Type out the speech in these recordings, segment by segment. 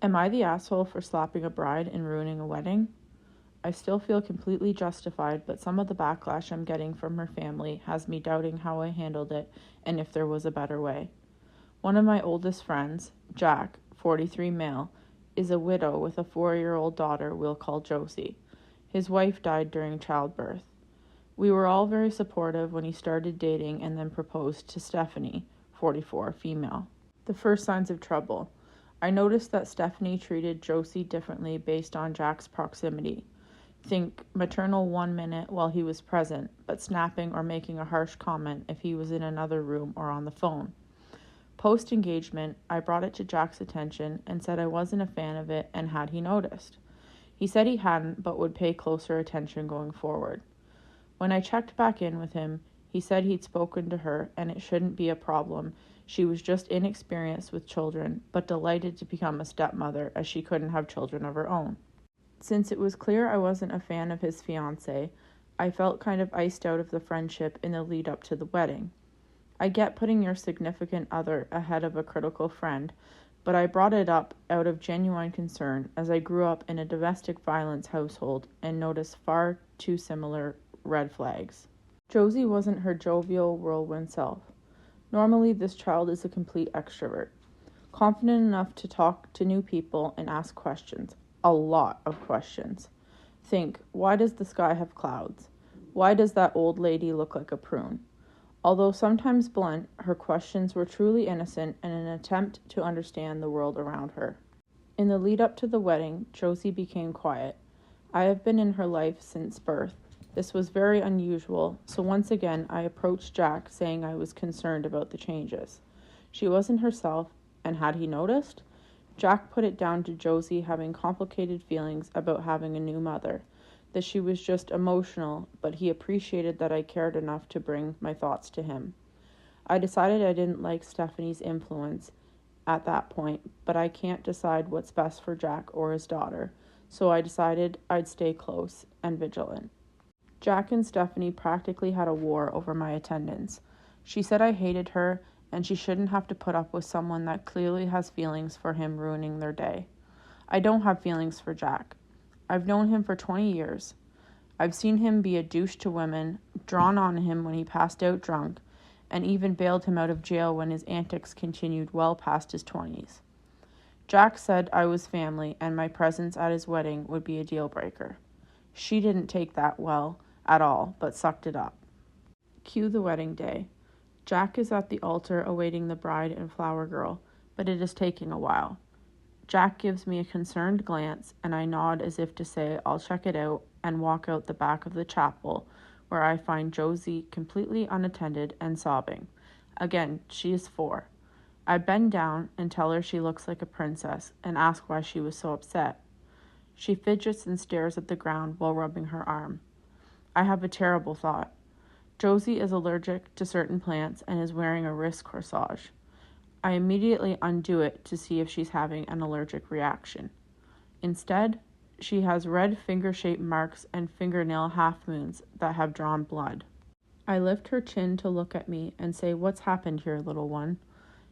Am I the asshole for slapping a bride and ruining a wedding? I still feel completely justified, but some of the backlash I'm getting from her family has me doubting how I handled it and if there was a better way. One of my oldest friends, Jack, 43 male, is a widow with a 4-year-old daughter we'll call Josie. His wife died during childbirth. We were all very supportive when he started dating and then proposed to Stephanie, 44, female. The first signs of trouble. I noticed that Stephanie treated Josie differently based on Jack's proximity. Think maternal 1 minute while he was present, but snapping or making a harsh comment if he was in another room or on the phone. Post-engagement, I brought it to Jack's attention and said I wasn't a fan of it and had he noticed. He said he hadn't, but would pay closer attention going forward. When I checked back in with him, he said he'd spoken to her and it shouldn't be a problem. She was just inexperienced with children, but delighted to become a stepmother as she couldn't have children of her own. Since it was clear I wasn't a fan of his fiancée, I felt kind of iced out of the friendship in the lead up to the wedding. I get putting your significant other ahead of a critical friend, but I brought it up out of genuine concern as I grew up in a domestic violence household and noticed far too similar red flags. Josie wasn't her jovial whirlwind self. Normally, this child is a complete extrovert, confident enough to talk to new people and ask questions. A lot of questions. Think, why does the sky have clouds? Why does that old lady look like a prune? Although sometimes blunt, her questions were truly innocent and an attempt to understand the world around her. In the lead up to the wedding, Josie became quiet. I have been in her life since birth. This was very unusual, so once again I approached Jack saying I was concerned about the changes. She wasn't herself, and had he noticed? Jack put it down to Josie having complicated feelings about having a new mother, that she was just emotional, but he appreciated that I cared enough to bring my thoughts to him. I decided I didn't like Stephanie's influence at that point, but I can't decide what's best for Jack or his daughter, so I decided I'd stay close and vigilant. Jack and Stephanie practically had a war over my attendance. She said I hated her, and she shouldn't have to put up with someone that clearly has feelings for him ruining their day. I don't have feelings for Jack. I've known him for 20 years. I've seen him be a douche to women, drawn on him when he passed out drunk, and even bailed him out of jail when his antics continued well past his 20s. Jack said I was family and my presence at his wedding would be a deal breaker. She didn't take that well at all, but sucked it up. Cue the wedding day. Jack is at the altar awaiting the bride and flower girl, but it is taking a while. Jack gives me a concerned glance, and I nod as if to say I'll check it out and walk out the back of the chapel, where I find Josie completely unattended and sobbing. Again, she is 4. I bend down and tell her she looks like a princess and ask why she was so upset. She fidgets and stares at the ground while rubbing her arm. I have a terrible thought. Josie is allergic to certain plants and is wearing a wrist corsage. I immediately undo it to see if she's having an allergic reaction. Instead, she has red finger-shaped marks and fingernail half-moons that have drawn blood. I lift her chin to look at me and say, "What's happened here, little one?"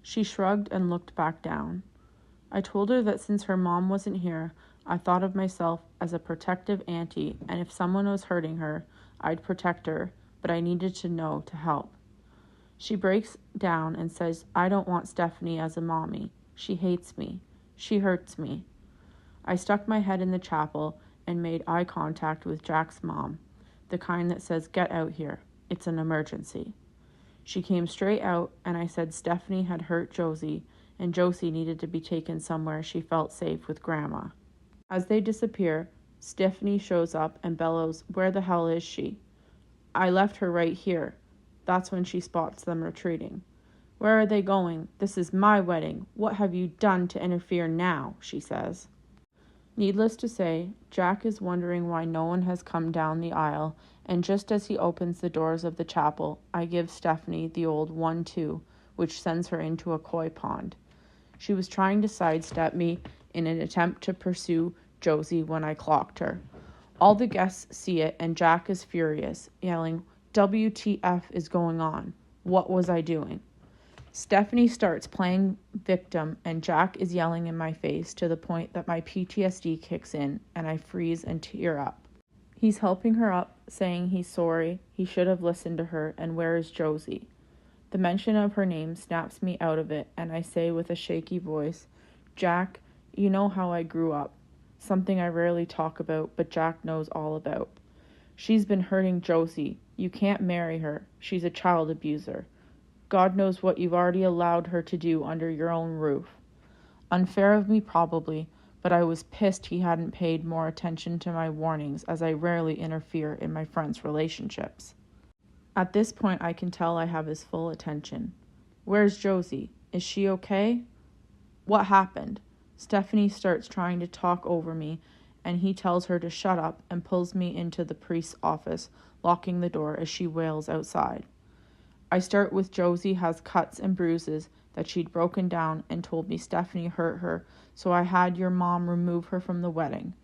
She shrugged and looked back down. I told her that since her mom wasn't here, I thought of myself as a protective auntie, and if someone was hurting her, I'd protect her, but I needed to know to help. She breaks down and says, "I don't want Stephanie as a mommy. She hates me. She hurts me." I stuck my head in the chapel and made eye contact with Jack's mom, the kind that says, "Get out here. It's an emergency." She came straight out, and I said Stephanie had hurt Josie, and Josie needed to be taken somewhere she felt safe with Grandma. As they disappear, Stephanie shows up and bellows, "Where the hell is she?" "I left her right here." That's when she spots them retreating. "Where are they going? This is my wedding. What have you done to interfere now?" she says. Needless to say, Jack is wondering why no one has come down the aisle, and just as he opens the doors of the chapel, I give Stephanie the old 1-2, which sends her into a koi pond. She was trying to sidestep me in an attempt to pursue Josie when I clocked her. All the guests see it, and Jack is furious, yelling, "WTF is going on? What was I doing?" Stephanie starts playing victim, and Jack is yelling in my face to the point that my PTSD kicks in and I freeze and tear up. He's helping her up, saying he's sorry, he should have listened to her, and where is Josie? The mention of her name snaps me out of it, and I say with a shaky voice, Jack, you know how I grew up. Something I rarely talk about, but Jack knows all about. She's been hurting Josie. You can't marry her. She's a child abuser. God knows what you've already allowed her to do under your own roof. Unfair of me, probably, but I was pissed he hadn't paid more attention to my warnings, as I rarely interfere in my friends' relationships. At this point, I can tell I have his full attention. Where's Josie? Is she okay? What happened? Stephanie starts trying to talk over me, and he tells her to shut up and pulls me into the priest's office, locking the door as she wails outside. I start with Josie has cuts and bruises, that she'd broken down and told me Stephanie hurt her, so I had your mom remove her from the wedding.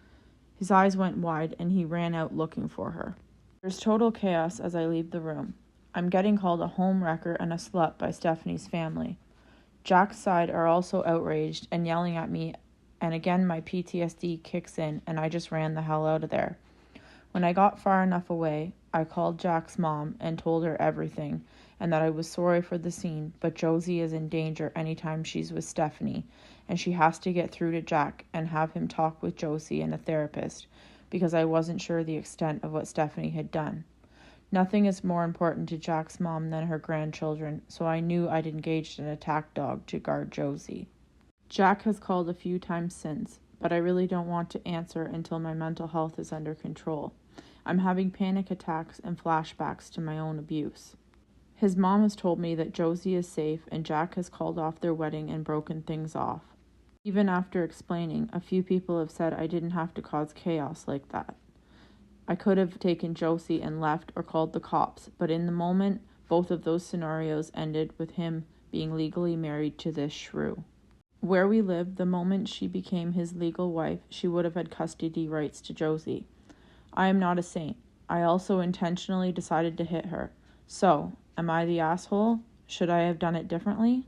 His eyes went wide and he ran out looking for her. There's total chaos as I leave the room. I'm getting called a home wrecker and a slut by Stephanie's family. Jack's side are also outraged and yelling at me, and again my PTSD kicks in and I just ran the hell out of there. When I got far enough away, I called Jack's mom and told her everything, and that I was sorry for the scene, but Josie is in danger anytime she's with Stephanie, and she has to get through to Jack and have him talk with Josie and a therapist, because I wasn't sure the extent of what Stephanie had done. Nothing is more important to Jack's mom than her grandchildren, so I knew I'd engaged an attack dog to guard Josie. Jack has called a few times since, but I really don't want to answer until my mental health is under control. I'm having panic attacks and flashbacks to my own abuse. His mom has told me that Josie is safe and Jack has called off their wedding and broken things off. Even after explaining, a few people have said I didn't have to cause chaos like that. I could have taken Josie and left or called the cops, but in the moment, both of those scenarios ended with him being legally married to this shrew. Where we lived, the moment she became his legal wife, she would have had custody rights to Josie. I am not a saint. I also intentionally decided to hit her. So, am I the asshole? Should I have done it differently?